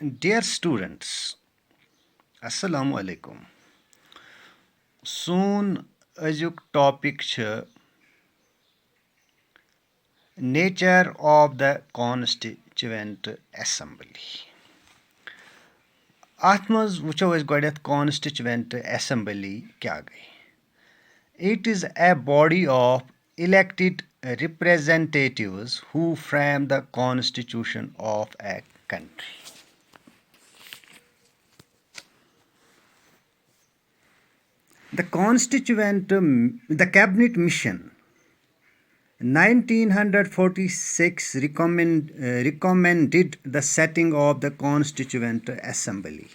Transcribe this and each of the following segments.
Dear students, Assalamu alaikum. Soon azuk topic छ nature of the constituent assembly. اتھ منٛز وٕچھو أسۍ گۄڈٮ۪تھ constituent assembly کیٛاہ گٔے. It is a body of elected representatives who frame the constitution of a country. The cabinet mission 1946 recommended the setting of the Constituent Assembly.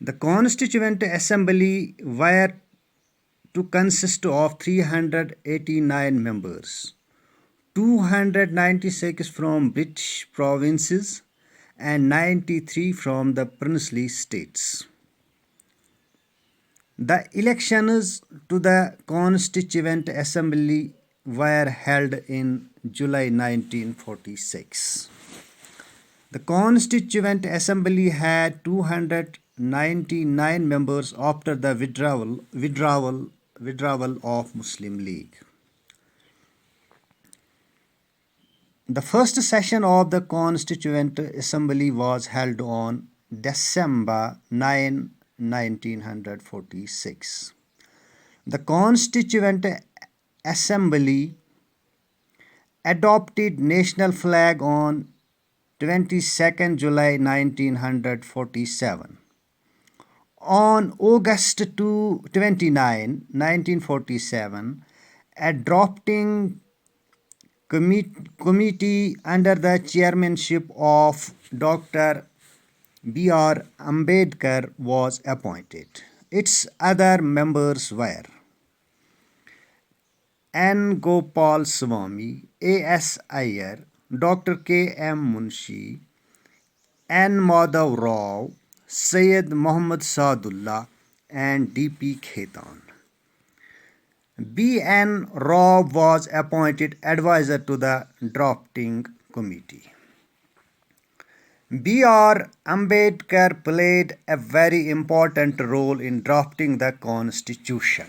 The Constituent Assembly were to consist of 389 members, 296 from British provinces and 93 from the princely states. The elections to the Constituent Assembly were held in July 1946. The Constituent Assembly had 299 members after the withdrawal of Muslim League. The first session of the Constituent Assembly was held on December 9, 1946. The Constituent Assembly adopted national flag on 22nd July 1947. On August 29, 1947, a drafting committee under the chairmanship of Dr. B.R. Ambedkar was appointed. Its other members were N. Gopal Swamy, A.S. Iyer, Dr. K.M. Munshi, N. Madhav Rao, Syed Muhammad Saadullah, and D.P. Khaitan. B.N. Rao was appointed advisor to the drafting committee. B.R. Ambedkar played a very important role in drafting the Constitution.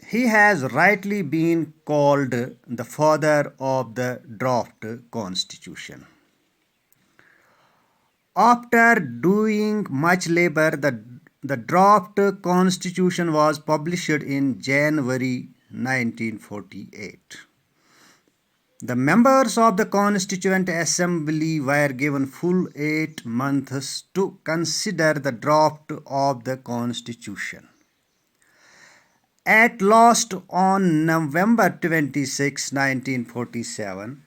He has rightly been called the father of the draft Constitution. After doing much labor, the draft Constitution was published in January 1948. The members of the Constituent Assembly were given full 8 months to consider the draft of the Constitution. At last, on November 26, 1947,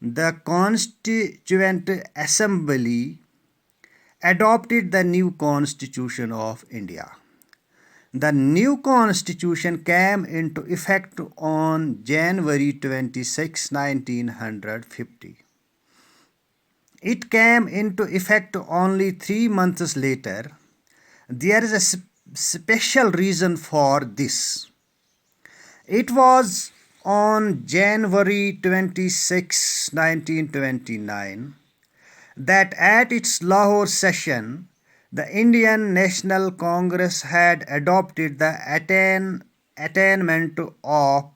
the Constituent Assembly adopted the new Constitution of India. The new Constitution came into effect on January 26, 1950. It came into effect only 3 months later. There is a special reason for this. It was on January 26, 1929, that at its Lahore session, the Indian National Congress had adopted the attainment of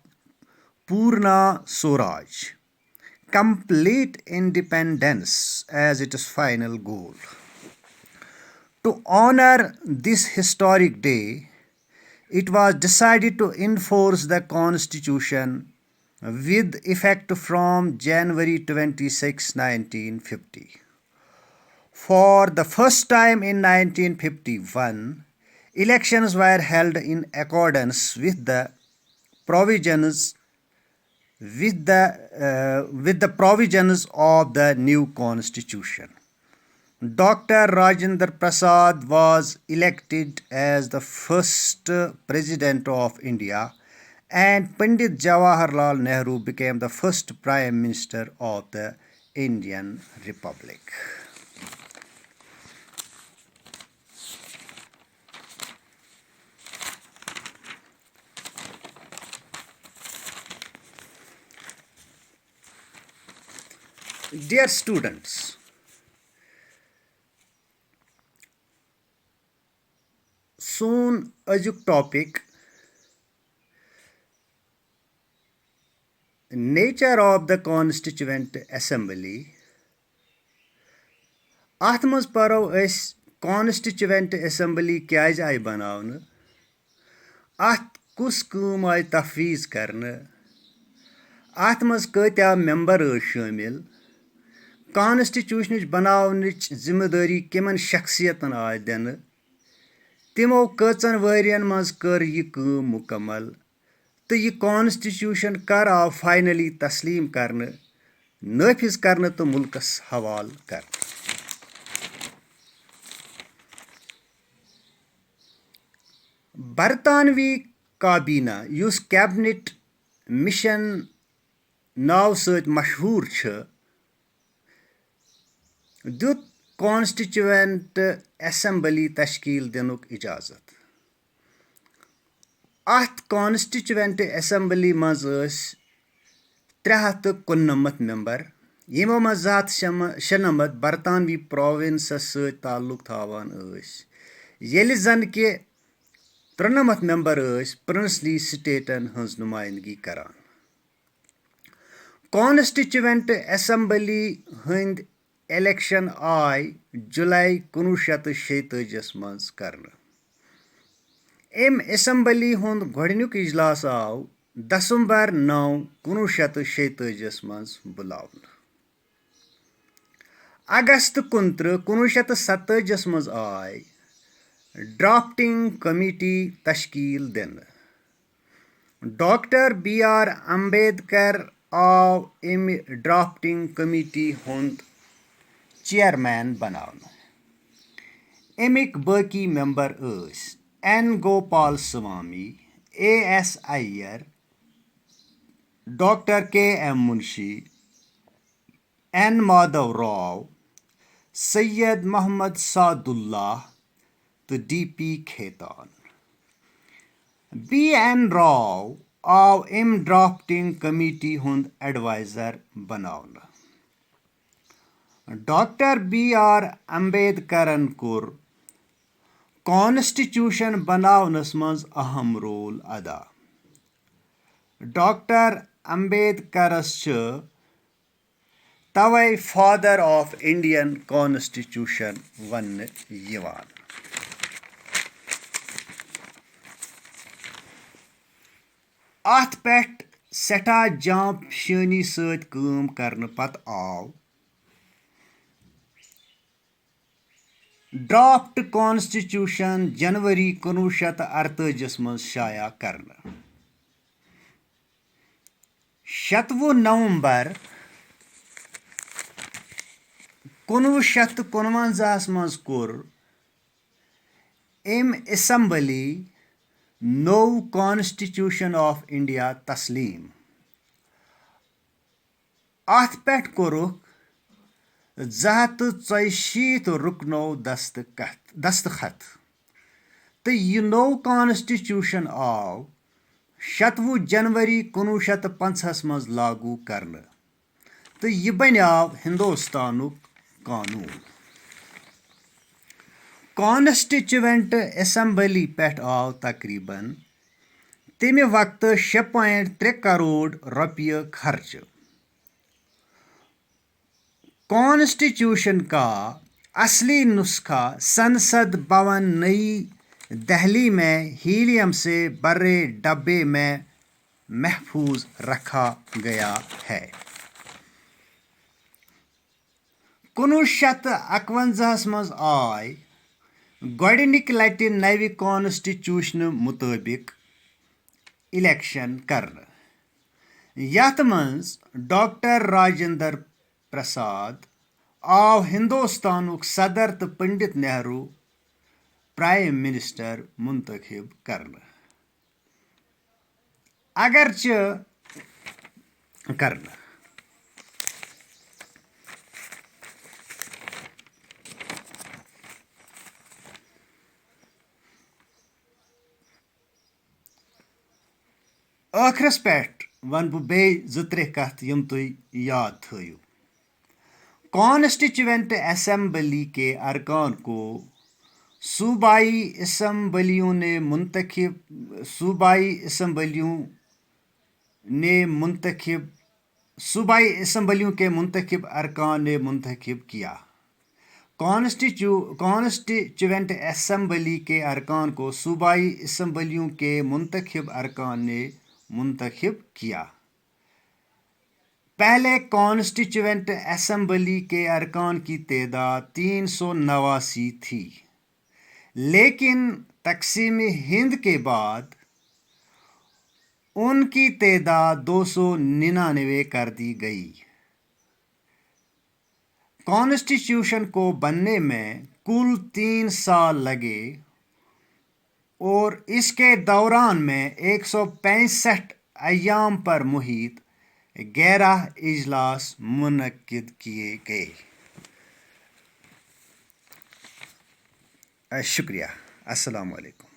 Purna Swaraj, complete independence, as its final goal. To honor this historic day, it was decided to enforce the Constitution with effect from January 26, 1950. For the first time in 1951, elections were held in accordance with the provisions of the new Constitution. Dr. Rajendra Prasad was elected as the first President of India, and Pandit Jawaharlal Nehru became the first Prime Minister of the Indian Republic. Dear students, soon azuk topic nature of the Constituent Assembly. Ath maz paro es Constituent Assembly kyaz ay banavne, ath kus kaam ay tafweez karne, ath maz kۭtya member shamil, Constitution बनावनच जिम्मेदारी किमन शख्सियतन आय दिन, तिमो कचन वरियन मज कर यह काम मुकम्मल, तो यह constitution कर आव फाइनली तस्लीम करने, नाफिज करने तो मुल्कस हवाल कर। बरतानवी काबीना युस कैबिनेट मिशन नाव सत मशहूर छ, दुत कॉन्स्टिट्यूएंट असेंबली तश्कील दिनुक इजाजत। अथ कॉन्स्टिट्यूएंट असेंबली मज 399 मेंबर, यमो मज 296 बरतानवी प्रोविंसस सत ताल्लुक थावान ٲسۍ, येलि जन कि 93 मेंबर प्रिंसली स्टेटन हंस नुमाइंदगी करान। कॉन्स्टिट्यूएंट असेंबली हंद इलेक्शन आय जुलाई 1946 मज करने। एम असेंबली हुंद गोडनुक इजलास आव दिसंबर 9, 1946 मज बुलावन। अगस्त 29, 1947 मज आय ड्राफ्टिंग कमेटी तश्कील दिन। Doctor B.R. अम्बेडकर आव एम ड्राफ्टिंग कमेटी हुंद चेयरमैन बनावन। अमिक बाकी member N. Gopalaswami, A.S. Ayyar, doctor K.M. Munshi, N. Madhava Rao, Syed Mohammad Saadullah तो D.P. खेतान। B.N. राव आव एम ड्राफ्टिंग कमेटी हुंद एडवाइजर बनावन। Doctor B.R. अम्बेडकरन कोर कॉन्स्टिट्यूशन बनावनस मज अहम रोल अदा। डॉक्टर अम्बेडकरस तवै फादर ऑफ इंडियन कॉन्स्टिट्यूशन वन यिवान। अथ पेट सेठा जांप शानी सत काम करने पत आव ड्राफ्ट कॉन्स्टिट्यूशन जनवरी 1948 मज शाया करने। 7 नवंबर 1949 मज कोर एम असेंबली नो कॉन्स्टिट्यूशन ऑफ इंडिया तस्लीम। अथ पेट कोरुक 240 रुकनो दस्तखत, तो यह नो कॉन्स्टिट्यूशन आव 7 जनवरी 1950 मज लागू करने, तो यह बन्याव हिंदुस्तानुक कानून। कॉन्स्टिट्यूएंट असेंबली पेट आव तकरीबन तमे वक्त 6.3 करोड़ रुपये खर्च। कॉन्स्टिट्यूशन का असली नुस्खा संसद भवन नई दिल्ली में हीलियम से भरे डब्बे में महफूज रखा गया है। 1951 मज आय गोडनिक लटि नव कॉन्स्टिट्यूशन मुताबिक इलेक्शन करने, यथ मज डॉक्टर राजेंद्र प्रसाद आव हिंदुस्तानुक सदर तो पंडित नेहरू प्राइम मिनिस्टर मुंतखब करने, अगरचे करने। आखिरस पे वन बह 2-3 कथ यम तुम याद थो। कॉन्स्टिट्यूएंट असम्बली के अरकान को सूबाई असम्बलियों ने सूबाई असम्बलियों के मुंतखब अरकान ने मुंतखब किया। कॉन्स्टिट्यूएंट असम्बली के अरकान को सूबाई असम्बलियों के मुंतखब अरकान ने मुंतखब किया। पहले कॉन्स्टिट्यूएंट असम्बली के अरकान की तादाद 389 थी, लेकिन तकसीम हिंद के बाद उनकी तादाद 299 कर दी गई। कॉन्स्टिट्यूशन को बनने में कुल 3 साल लगे और इसके दौरान में 165 अय्याम पर मुहित 11 इजलास मुनक्किद किए गए। शुक्रिया। अस्सलाम वालेकुम।